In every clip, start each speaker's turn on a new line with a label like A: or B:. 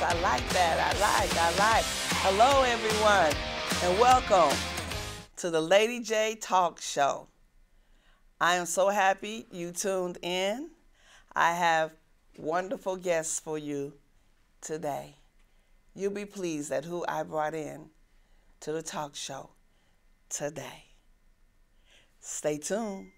A: I like that. I like. Hello, everyone, and welcome to the Lady J Talk Show. I am so happy you tuned in. I have wonderful guests for you today. You'll be pleased at who I brought in to the talk show today. Stay tuned.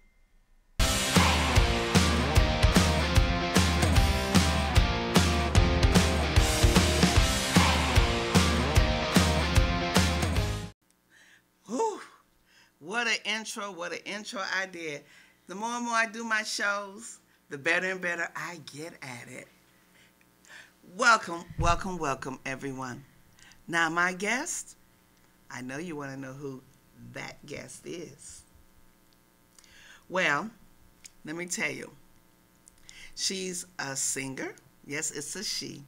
A: Whew. What an intro I did. The more and more I do my shows, the better and better I get at it. Welcome, welcome, welcome, everyone. Now, my guest, I know you want to know who that guest is. Well, let me tell you. She's a singer. Yes, it's a she.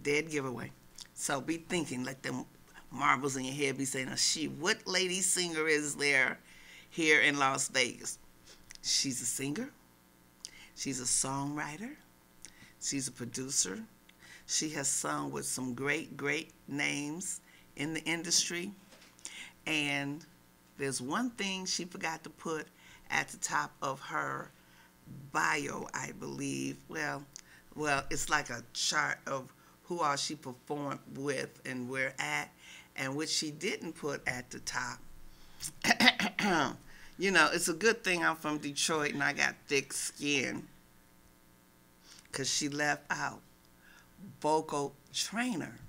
A: Dead giveaway. So be thinking, let them marbles in your head be saying, a she. What lady singer is there here in Las Vegas? She's a singer. She's a songwriter. She's a producer. She has sung with some great, great names in the industry. And there's one thing she forgot to put at the top of her bio, I believe. Well, it's like a chart of who all she performed with and where at. And which she didn't put at the top. You know, it's a good thing I'm from Detroit and I got thick skin. Because she left out vocal trainer.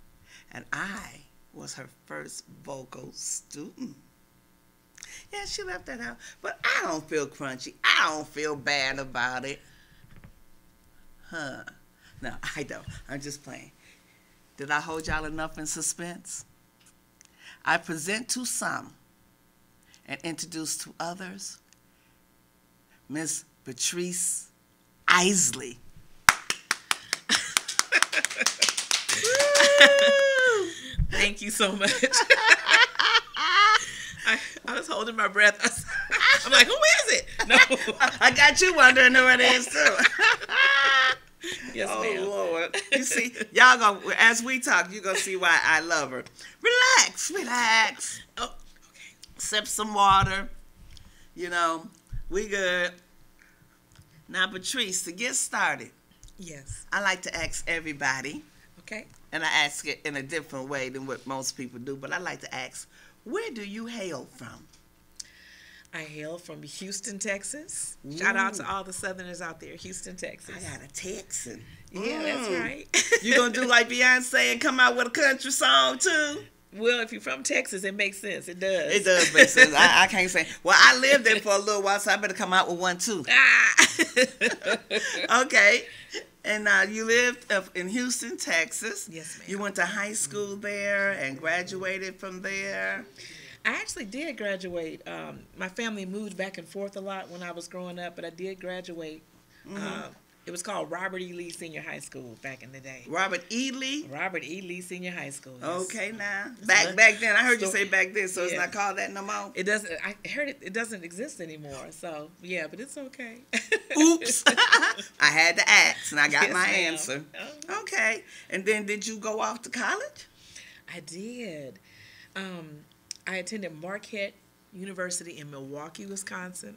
A: And I was her first vocal student. Yeah, she left that out. But I don't feel crunchy. I don't feel bad about it. No, I don't. I'm just playing. Did I hold y'all enough in suspense? I present to some and introduce to others Miss Patrice Isley.
B: Thank you so much. I was holding my breath. I'm like, who is it? No.
A: I got you wondering who it is, too.
B: Yes,
A: oh,
B: ma'am.
A: Lord. You see, y'all gonna, as we talk, you're going to see why I love her. Relax. Oh, okay. Sip some water. You know, we good. Now, Patrice, to get started,
B: yes,
A: I like to ask everybody,
B: okay,
A: and I ask it in a different way than what most people do, but I like to ask, where do you hail from?
B: I hail from Houston, Texas. Ooh. Shout out to all the Southerners out there, Houston, Texas.
A: I got a Texan.
B: Yeah, that's right.
A: You gonna do like Beyonce and come out with a country song too?
B: Well, if you're from Texas, it makes sense. It does.
A: It does make sense. I can't say. Well, I lived there for a little while, so I better come out with one too. Okay. And you lived in Houston, Texas.
B: Yes, ma'am.
A: You went to high school there and graduated from there.
B: I actually did graduate. My family moved back and forth a lot when I was growing up, but I did graduate. Mm-hmm. It was called Robert E. Lee Senior High School back in the day.
A: Robert E. Lee?
B: Robert E. Lee Senior High School. Yes.
A: Okay, now. Back then. I heard you say back then, so it's not called that no more?
B: It doesn't. I heard it doesn't exist anymore, so yeah, but it's okay.
A: Oops. I had to ask, and I got my
B: ma'am.
A: answer. Okay. And then did you go off to college?
B: I did. I attended Marquette University in Milwaukee, Wisconsin.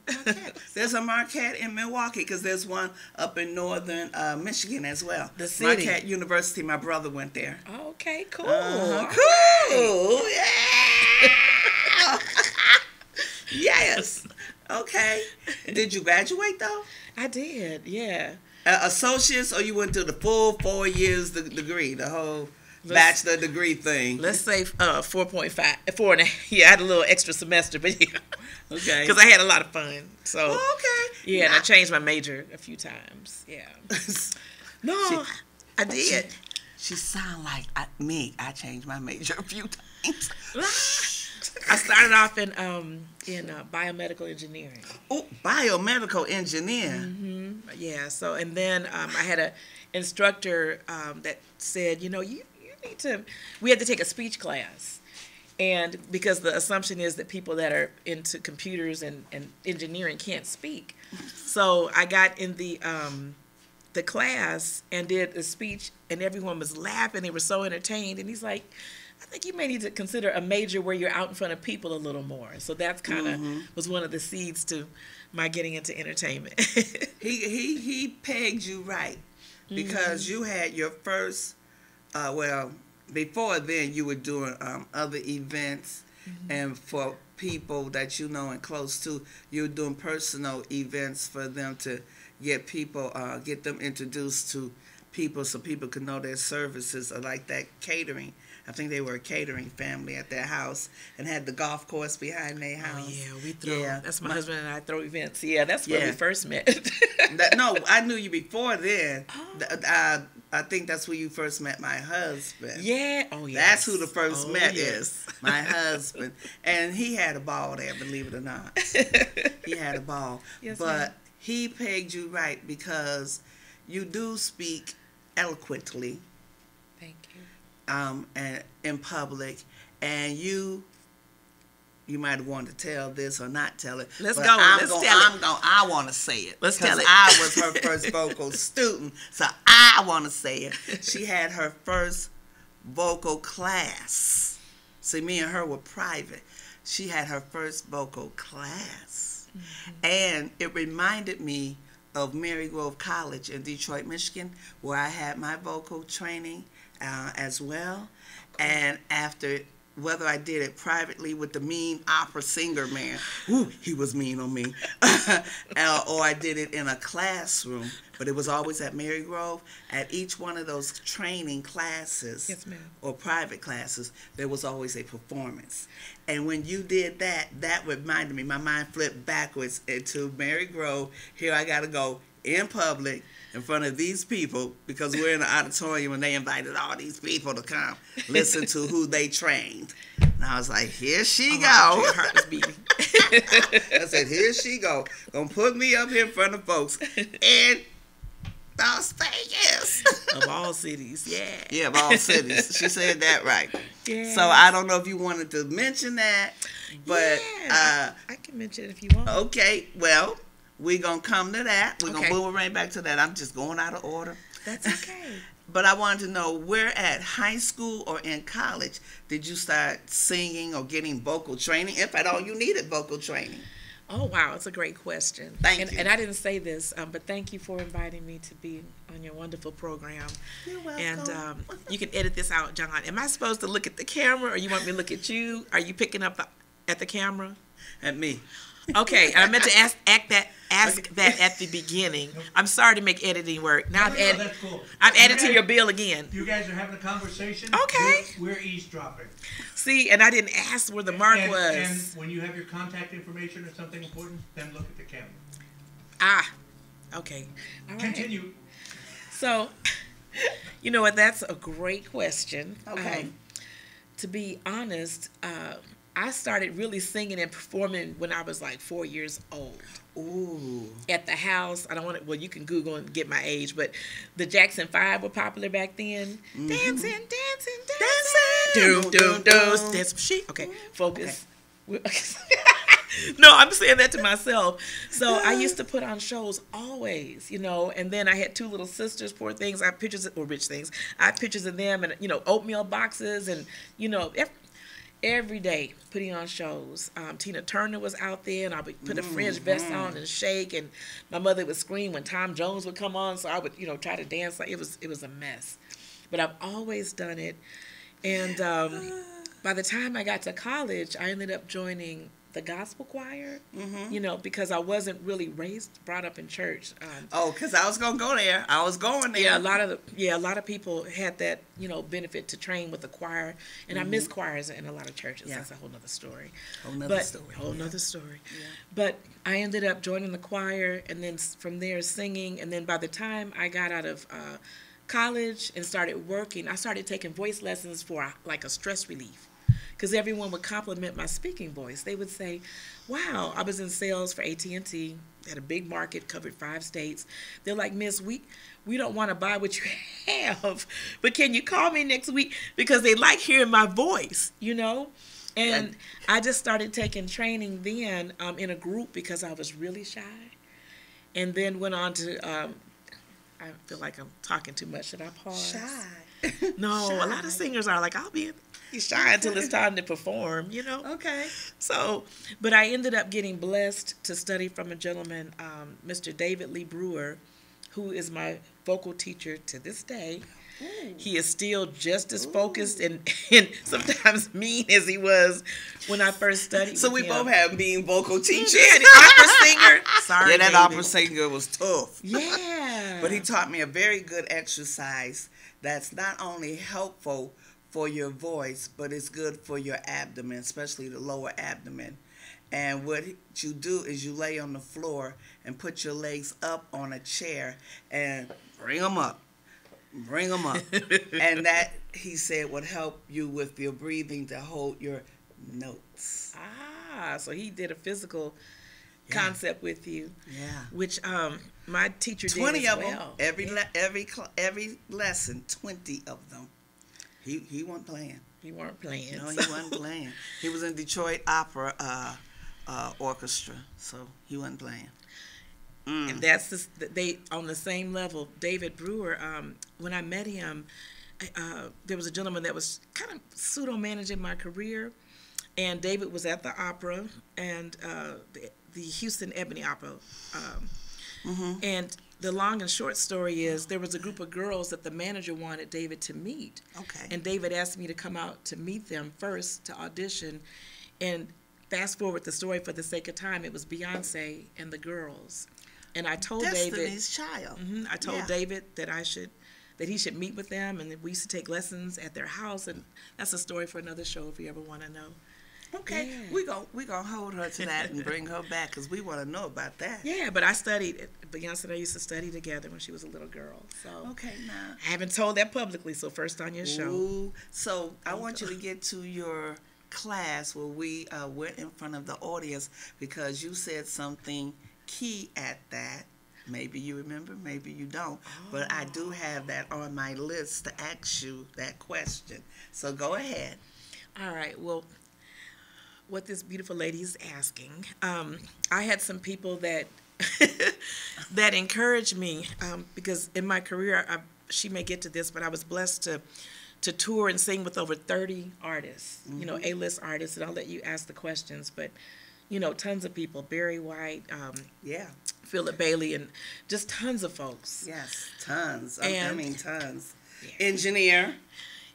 A: There's a Marquette in Milwaukee because there's one up in northern Michigan as well.
B: The city.
A: Marquette University, my brother went there.
B: Okay, cool.
A: Cool. Yeah. Yes. Okay. Did you graduate though?
B: I did, yeah.
A: Associates, or you went to the full 4 years degree, the whole bachelor degree thing?
B: Let's say 4.5, 4.5. Yeah, I had a little extra semester, but yeah.
A: Okay.
B: Because I had a lot of fun. So.
A: Okay.
B: Yeah, and I changed my major a few times. Yeah.
A: No, I did. She sound like me. I changed my major a few times.
B: I started off in biomedical engineering.
A: Oh, biomedical engineer.
B: Mm-hmm. Yeah. So, and then I had an instructor that said, you need to. We had to take a speech class, and because the assumption is that people that are into computers and engineering can't speak, so I got in the the class and did a speech, and everyone was laughing. They were so entertained. And he's like, I think you may need to consider a major where you're out in front of people a little more. So that's kind of was one of the seeds to my getting into entertainment.
A: He pegged you right, because you had your first, before then you were doing other events, and for people that you know and close to, you were doing personal events for them to get them introduced to people so people could know their services, or like that catering. I think they were a catering family at their house and had the golf course behind their house.
B: Oh, yeah, we throw.
A: Yeah.
B: That's my husband and I throw events. Yeah, that's where we first met.
A: No, I knew you before then. Oh. I think that's where you first met my husband.
B: Yeah. Oh, yeah.
A: That's who the first met is. My husband. And he had a ball there, believe it or not. He had a ball.
B: Yes,
A: but
B: ma'am.
A: he pegged you right, because you do speak eloquently.
B: Thank you.
A: And in public, and you might have wanted to tell this or not tell it.
B: Let's go.
A: I want to say it.
B: Let's tell it.
A: I was her first vocal student, so I want to say it. She had her first vocal class. See, me and her were private. She had her first vocal class, and it reminded me of Mary Grove College in Detroit, Michigan, where I had my vocal training as well. And after, whether I did it privately with the mean opera singer man, ooh, he was mean on me, or I did it in a classroom, but it was always at Mary Grove. At each one of those training classes,
B: Yes, ma'am.
A: or private classes, there was always a performance. And when you did that, that reminded me, my mind flipped backwards into Mary Grove. Here I got to go in public in front of these people, because we're in the auditorium and they invited all these people to come listen to who they trained. And I was like, here she go.
B: Your heart was beating.
A: I said, here she go. Gonna put me up here in front of folks in Las Vegas.
B: Of all cities, yeah.
A: Yeah, of all cities. She said that right.
B: Yeah.
A: So I don't know if you wanted to mention that, but
B: I can mention it if you want.
A: okay, well, we're going to come to that. We're going
B: Okay.
A: to boomerang back to that. I'm just going out of order.
B: That's okay.
A: But I wanted to know, where at high school or in college did you start singing or getting vocal training, if at all you needed vocal training?
B: Oh, wow. It's a great question.
A: Thank you.
B: And I didn't say this, but thank you for inviting me to be on your wonderful program.
A: You're welcome.
B: And you can edit this out, John. Am I supposed to look at the camera, or you want me to look at you? Are you picking up at the camera?
A: At me.
B: Okay, and I meant to ask that at the beginning. I'm sorry to make editing work. Now
C: That's cool.
B: I've added to your bill again.
C: You guys are having a conversation.
B: Okay.
C: We're eavesdropping.
B: See, and I didn't ask where the mark
C: And
B: was.
C: when you have your contact information or something important, then look at the camera.
B: Okay. All right.
C: Continue.
B: So, you know what? That's a great question.
A: Okay.
B: To be honest, I started really singing and performing when I was like 4 years old.
A: Ooh.
B: At the house. I don't want to, well, you can Google and get my age, but the Jackson 5 were popular back then. Dancing. Doom, doom, doom. That's she. Okay, focus. No, I'm saying that to myself. So I used to put on shows always, and then I had two little sisters, poor things. I have pictures, or rich things. I have pictures of them and, oatmeal boxes and, every day putting on shows. Tina Turner was out there, and I would put a fringe vest on and shake, and my mother would scream when Tom Jones would come on, so I would, try to dance. Like it was a mess. But I've always done it. And by the time I got to college, I ended up joining the gospel choir, because I wasn't really brought up in church.
A: Because I was going to go there. I was going there.
B: Yeah, a lot of people had that, benefit to train with the choir, and I miss choirs in a lot of churches.
A: Yeah.
B: That's a whole nother story.
A: Whole nother story.
B: Yeah. But I ended up joining the choir, and then from there singing, and then by the time I got out of college and started working, I started taking voice lessons for like a stress relief. Because everyone would compliment my speaking voice. They would say, wow, I was in sales for AT&T, had a big market, covered 5 states. They're like, Miss, we don't want to buy what you have, but can you call me next week? Because they like hearing my voice, And I just started taking training then in a group because I was really shy. And then went on to, I feel like I'm talking too much. Should I pause?
A: Shy.
B: No,
A: Shy.
B: a lot of singers are like, I'll be shy until it's time to perform, you know?
A: Okay.
B: So, but I ended up getting blessed to study from a gentleman, Mr. David Lee Brewer, who is my vocal teacher to this day.
A: Ooh.
B: He is still just as focused and sometimes mean as he was when I first studied
A: So
B: with
A: we
B: him.
A: both have being vocal teachers.
B: Yeah, the opera singer. Sorry,
A: Yeah, that
B: David.
A: opera singer was tough.
B: Yeah.
A: But he taught me a very good exercise that's not only helpful for your voice, but it's good for your abdomen, especially the lower abdomen. And what you do is you lay on the floor and put your legs up on a chair and bring them up. Bring them up. And that, he said, would help you with your breathing to hold your notes.
B: Ah, so he did a physical concept with you.
A: Yeah.
B: Which my teacher did
A: 20
B: as
A: of them.
B: well.
A: Every lesson, 20 of them. He wasn't playing.
B: You weren't playing.
A: No, he wasn't playing. He was in Detroit Opera Orchestra, so he wasn't playing.
B: And that's they on the same level. David Brewer. When I met him, there was a gentleman that was kind of pseudo managing my career, and David was at the opera and the Houston Ebony Opera. And the long and short story is there was a group of girls that the manager wanted David to meet.
A: Okay.
B: And David asked me to come out to meet them first to audition. And fast forward the story for the sake of time, it was Beyonce and the girls. And I told
A: Destiny's Child.
B: I told David that he should meet with them, and we used to take lessons at their house. And that's a story for another show if you ever want to know.
A: Okay,
B: Yeah.
A: we gonna hold her to that and bring her back because we want to know about that.
B: Yeah, but I studied. Beyonce and I used to study together when she was a little girl. So
A: Okay, now.
B: I haven't told that publicly, so first on your show.
A: Ooh, so I want you to get to your class where we went in front of the audience because you said something key at that. Maybe you remember, maybe you don't. But I do have that on my list to ask you that question. So go ahead.
B: All right. Well, what this beautiful lady is asking, I had some people that that encouraged me because in my career, she may get to this, but I was blessed to tour and sing with over 30 artists, you know, A-list artists, and I'll let you ask the questions, but, you know, tons of people, Barry White, Philip Bailey, and just tons of folks.
A: Yes, tons. I
B: And-
A: mean, tons.
B: Yeah.
A: Engineer.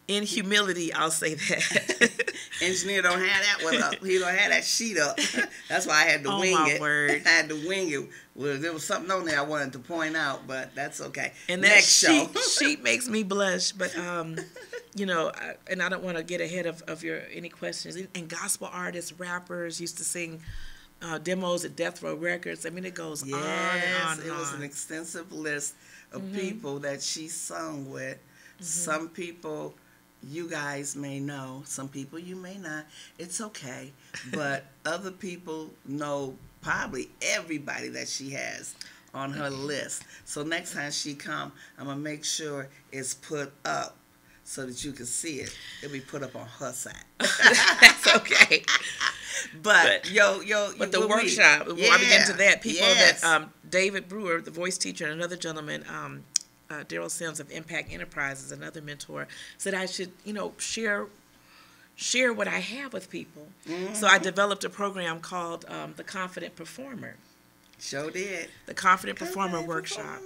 B: In humility, I'll say that.
A: Engineer don't have that one up. He don't have that sheet up. That's why I had to wing
B: my
A: it.
B: word.
A: I had to wing it. Well, there was something on there I wanted to point out, but that's okay.
B: And that
A: Next show.
B: sheet makes me blush, but you know, and I don't want to get ahead of your any questions. And gospel artists, rappers used to sing demos at Death Row Records. I mean, it goes on and on and
A: it was
B: on.
A: an extensive list of people that she sung with. Some people you guys may know, some people you may not. It's okay. But other people know probably everybody that she has on her list. So next time she come, I'm going to make sure it's put up so that you can see it. It'll be put up on her side.
B: That's okay.
A: But
B: the workshop, before I begin to that, people that David Brewer, the voice teacher, and another gentleman, Daryl Sims of Impact Enterprises, another mentor, said I should, you know, share what I have with people. So I developed a program called The Confident Performer.
A: Sure did.
B: The Confident Performer Workshop.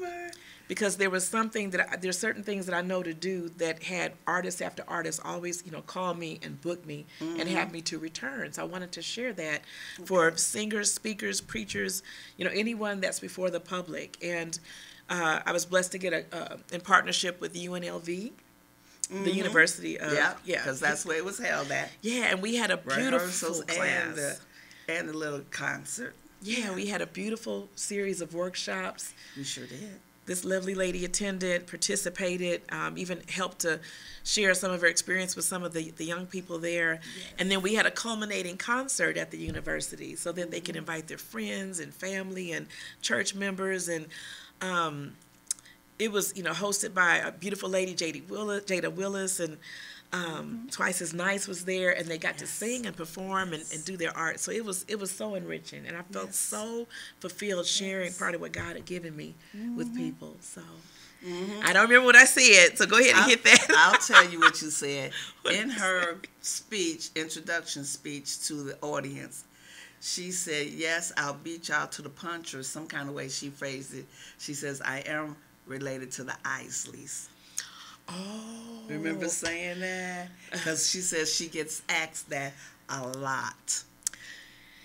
B: Because there was something there's certain things that I know to do that had artist after artist always, you know, call me and book me and have me to return. So I wanted to share that for singers, speakers, preachers, you know, anyone that's before the public. And I was blessed to get in partnership with UNLV, the University of
A: because that's where it was held at.
B: Yeah, and we had a beautiful class
A: and the little concert.
B: Yeah, we had a beautiful series of workshops.
A: We sure did.
B: This lovely lady attended, participated, even helped to share some of her experience with some of the young people there. Yes. And then we had a culminating concert at the university so that they can invite their friends and family and church members. And it was, you know, hosted by a beautiful lady, Jada Willis, and Twice as Nice was there, and they got to sing and perform and do their art. So it was so enriching, and I felt so fulfilled sharing part of what God had given me with people. So I don't remember what I said, so go ahead and hit that.
A: I'll tell you what you said. In her speech, introduction speech to the audience, she said, yes, I'll beat y'all to the punch, or some kind of way she phrased it. She says, I am related to the Isleys.
B: Oh.
A: Remember saying that? Because she says she gets asked that a lot.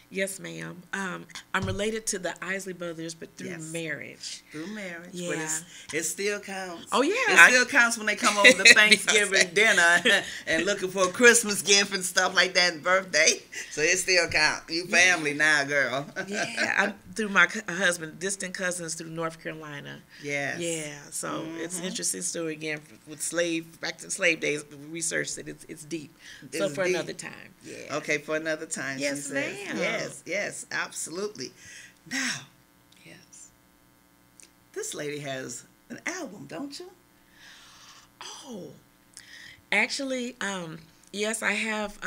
B: Yes, ma'am. I'm related to the Isley brothers, but through marriage.
A: Through marriage.
B: Yeah.
A: But it still counts.
B: Oh, yeah.
A: It still counts when they come over to Thanksgiving dinner and looking for a Christmas gift and stuff like that and birthday. So it still counts. You family now, girl.
B: Yeah. I'm through my husband, distant cousins through North Carolina.
A: Yes.
B: Yeah. So it's an interesting story again with back to slave days. We researched it. It's deep. So for another time. Yeah.
A: Okay, for another time.
B: Yes,
A: she says.
B: ma'am.
A: Yes, absolutely. Now,
B: Yes.
A: this lady has an album, don't you?
B: Oh, actually, yes, I have.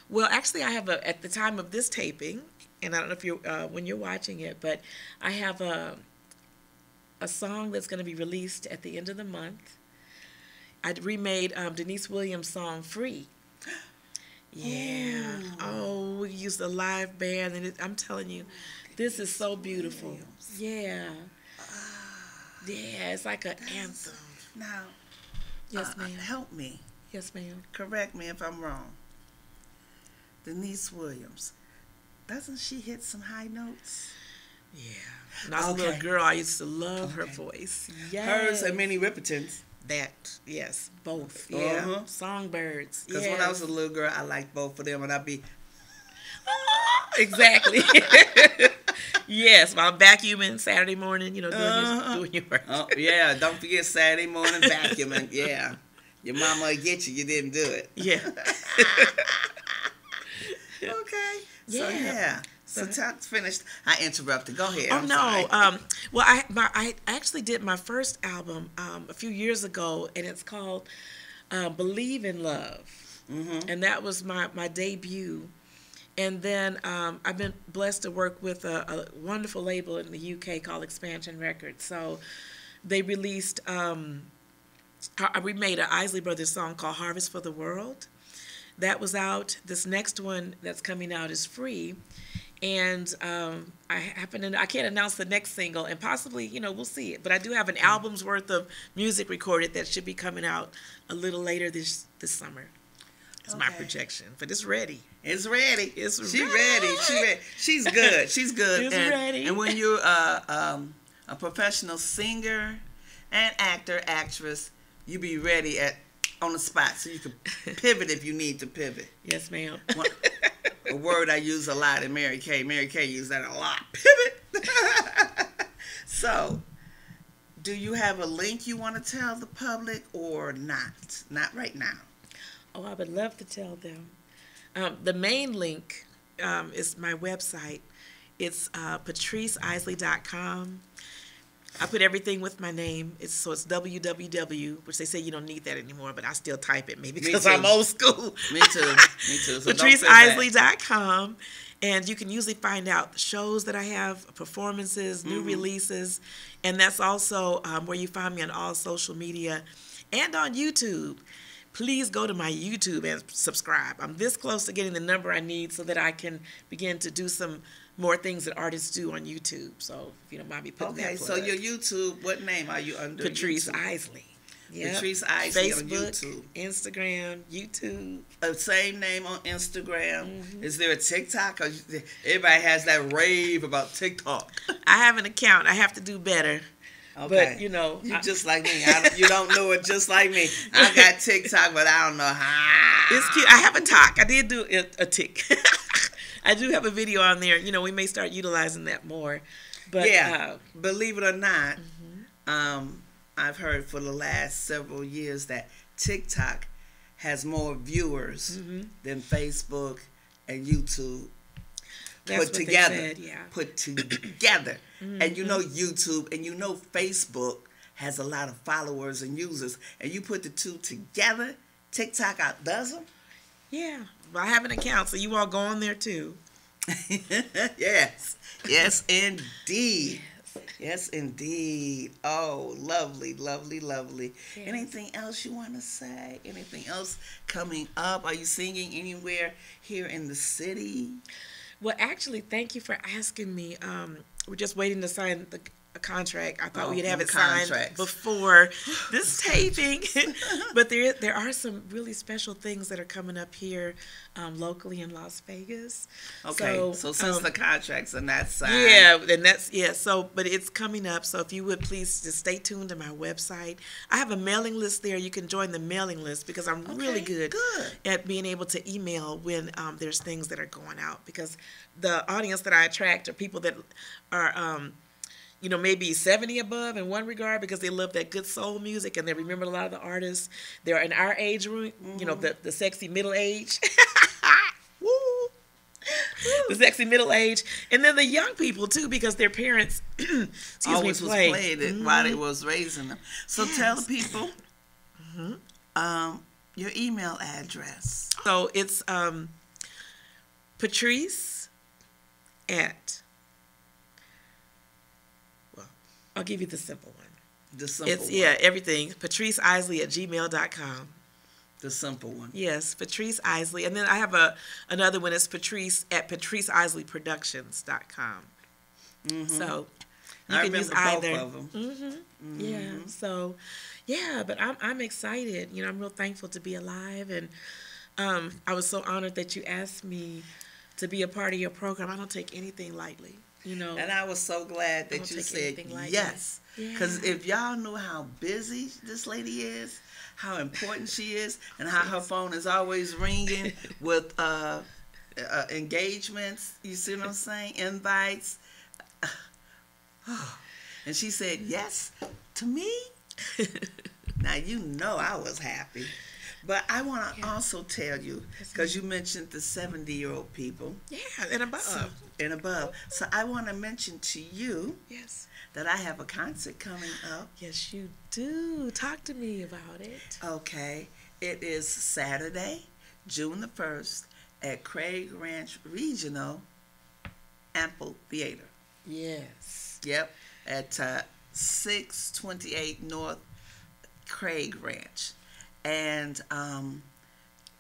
B: Well, actually, I have at the time of this taping, and I don't know if you're when you're watching it, but I have a song that's going to be released at the end of the month. I remade Denise Williams' song "Free." Yeah. Oh, we used a live band, and I'm telling you, this is so beautiful. Yeah. Yeah, it's like an anthem.
A: Now,
B: Yes, ma'am.
A: help me.
B: Yes, ma'am.
A: Correct me if I'm wrong. Denise Williams, doesn't she hit some high notes?
B: Yeah. When I was a little girl, I used to love her voice. Yes.
A: Hers and Minnie Riperton's.
B: That, yes, both. Yeah. Songbirds.
A: Because when I was a little girl, I liked both of them, and I'd be...
B: Exactly. Yes, while vacuuming Saturday morning, doing your work.
A: Yeah, don't forget Saturday morning vacuuming. Yeah. Your mama will get you. You didn't do it.
B: Yeah.
A: Okay.
B: Yeah.
A: So, yeah. So, talk's finished. I interrupted. Go ahead.
B: Oh,
A: Sorry.
B: well, I actually did my first album a few years ago, and it's called Believe in Love.
A: Mm-hmm.
B: And that was my debut. And then I've been blessed to work with a wonderful label in the UK called Expansion Records. So they released, we made an Isley Brothers song called Harvest for the World. That was out. This next one that's coming out is Free. And I can't announce the next single, and possibly, we'll see it. But I do have an album's worth of music recorded that should be coming out a little later this summer. It's my projection, but it's ready.
A: It's ready.
B: It's
A: She
B: ready.
A: ready. She ready. She's good. She's good.
B: It's ready.
A: And when you're a professional singer and actor, actress, you be ready on the spot, so you can pivot if you need to pivot.
B: Yes, ma'am.
A: A word I use a lot in Mary Kay. Mary Kay used that a lot. Pivot. So, do you have a link you want to tell the public or not? Not right now.
B: Oh, I would love to tell them. The main link is my website. It's patriceisley.com. I put everything with my name. It's WWW, which they say you don't need that anymore, but I still type it, maybe because I'm old school.
A: Me too. So
B: patriceisley.com. And you can usually find out shows that I have, performances, new releases. And that's also where you find me on all social media and on YouTube. Please go to my YouTube and subscribe. I'm this close to getting the number I need so that I can begin to do some more things that artists do on YouTube. So if you don't mind me putting that plug.
A: So your YouTube, what name are you under?
B: Patrice
A: YouTube?
B: Isley. Yep.
A: Patrice Isley
B: Facebook,
A: on YouTube.
B: Instagram, YouTube.
A: Same name on Instagram. Is there a TikTok? Everybody has that rave about TikTok.
B: I have an account. I have to do better.
A: Okay.
B: But,
A: you just like me. You don't know it just like me. I got TikTok, but I don't know how.
B: It's cute. I have a talk. I did do a tick. I do have a video on there. We may start utilizing that more. But
A: yeah, believe it or not, I've heard for the last several years that TikTok has more viewers than Facebook and YouTube put together. Put together. And YouTube and Facebook has a lot of followers and users, and you put the two together, TikTok out does them?
B: Yeah, I have an account, so you all go on there too.
A: Yes. Yes, indeed. Yes, indeed. Oh, lovely, lovely, lovely.
B: Yes.
A: Anything else you want to say? Anything else coming up? Are you singing anywhere here in the city?
B: Well, actually, thank you for asking me. We're just waiting to sign a contract. I thought we'd have it signed before this taping, but there are some really special things that are coming up here locally in Las Vegas.
A: Okay, so since the contracts are not signed,
B: but it's coming up. So if you would please just stay tuned to my website. I have a mailing list there. You can join the mailing list because I'm really good at being able to email when there's things that are going out, because the audience that I attract are people that are maybe 70 above in one regard, because they love that good soul music and they remember a lot of the artists. They're in our age room, the sexy middle age. Woo! The sexy middle age. And then the young people too, because their parents
A: always played it while they was raising them. So tell the people your email address.
B: So it's Patrice at, I'll give you the simple one.
A: The simple one.
B: Yeah, everything. Patrice Isley at gmail.com.
A: The simple one.
B: Yes, Patrice Isley. And then I have another one. It's Patrice at patriceisleyproductions.com. So you can use either.
A: Both of them.
B: Yeah. So, yeah, but I'm excited. I'm real thankful to be alive. And I was so honored that you asked me to be a part of your program. I don't take anything lightly.
A: And I was so glad that you said yes. Because if y'all knew how busy this lady is, how important she is, and how her phone is always ringing with engagements, you see what I'm saying? Invites. And she said yes to me. Now I was happy. But I want to also tell you, because you mentioned the 70-year-old people.
B: Yeah, and above.
A: So I want to mention to you
B: yes,
A: that I have a concert coming up.
B: Yes, you do. Talk to me about it.
A: Okay. It is Saturday, June the 1st, at Craig Ranch Regional Amphitheater.
B: Yes.
A: Yep. At 628 North Craig Ranch. And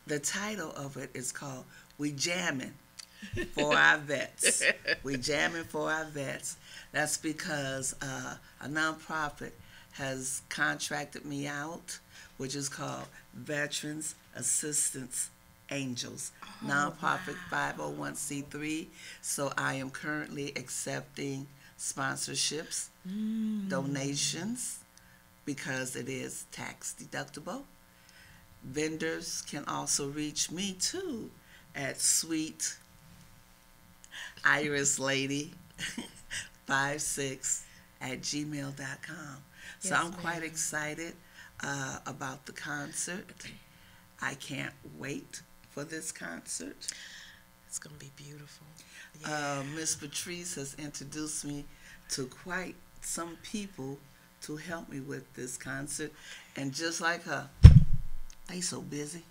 A: the title of it is called We Jammin' for Our Vets. We Jammin' for Our Vets. That's because a nonprofit has contracted me out, which is called Veterans Assistance Angels, nonprofit 501c3. So I am currently accepting sponsorships, donations, because it is tax deductible. Vendors can also reach me too at Sweet Iris Lady 56 at gmail.com. So I'm quite excited about the concert. I can't wait for this concert.
B: It's going to be beautiful.
A: Miss Patrice has introduced me to quite some people to help me with this concert. And just like her, they so busy.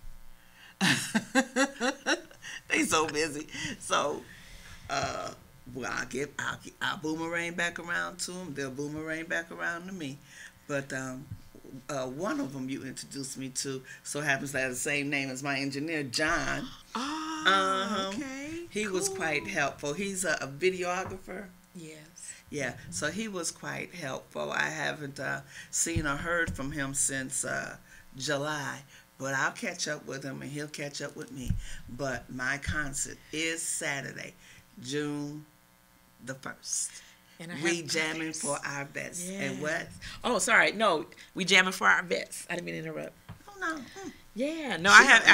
A: They so busy. So, I'll boomerang back around to them. They'll boomerang back around to me. But one of them you introduced me to so happens to have the same name as my engineer, John.
B: Okay.
A: He was quite helpful. He's a videographer.
B: Yes.
A: Yeah, so he was quite helpful. I haven't seen or heard from him since July, but I'll catch up with him and he'll catch up with me. But my concert is Saturday, June the 1st. And we jamming for our vets. Yes. And what?
B: Oh, sorry. No, we jamming for our vets. I didn't mean to interrupt.
A: Oh, no.
B: Yeah, no, I have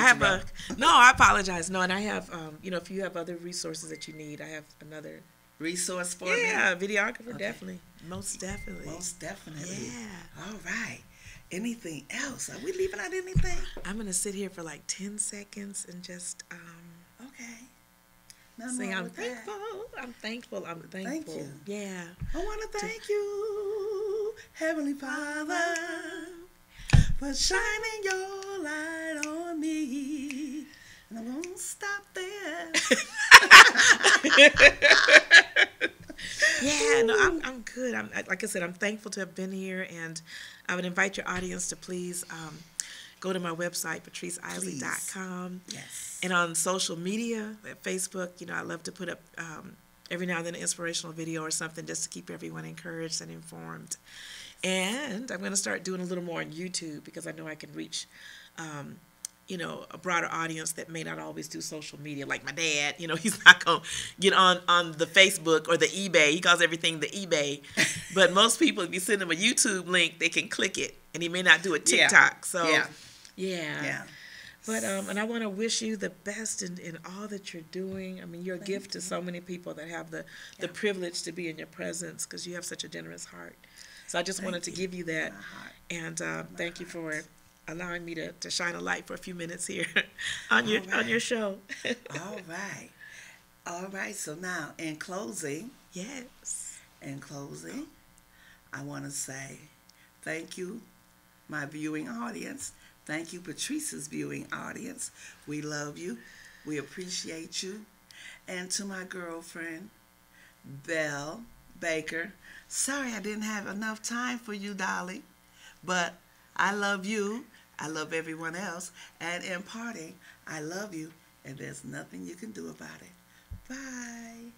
B: no, I apologize. No, and I have, if you have other resources that you need, I have another
A: resource for me?
B: Yeah, videographer, definitely. Most definitely.
A: Most definitely.
B: Yeah.
A: All right. Anything else? Are we leaving out anything?
B: I'm going to sit here for like 10 seconds and just
A: okay.
B: Sing I'm thankful. I'm thankful. I'm thankful.
A: Thank you.
B: Yeah.
A: I want to thank you, Heavenly Father, for shining your light on me. And I won't stop there.
B: Yeah, no, I'm good. Like I said, I'm thankful to have been here, and I would invite your audience to please go to my website, patriceisley.com.
A: Yes.
B: And on social media, at Facebook, I love to put up every now and then an inspirational video or something just to keep everyone encouraged and informed. And I'm going to start doing a little more on YouTube because I know I can reach a broader audience that may not always do social media. Like my dad, he's not going to get on the Facebook or the eBay. He calls everything the eBay. But most people, if you send them a YouTube link, they can click it. And he may not do a TikTok. So, yeah. But, and I want to wish you the best in all that you're doing. I mean, you're a gift to so many people that have the privilege to be in your presence because you have such a generous heart. So I just wanted to give you that. And thank you for allowing me to shine a light for a few minutes here on your show.
A: All right. So now, in closing, I want to say thank you, my viewing audience. Thank you, Patrice's viewing audience. We love you. We appreciate you. And to my girlfriend, Belle Baker. Sorry I didn't have enough time for you, Dolly. But I love you. I love everyone else. And in parting, I love you. And there's nothing you can do about it. Bye.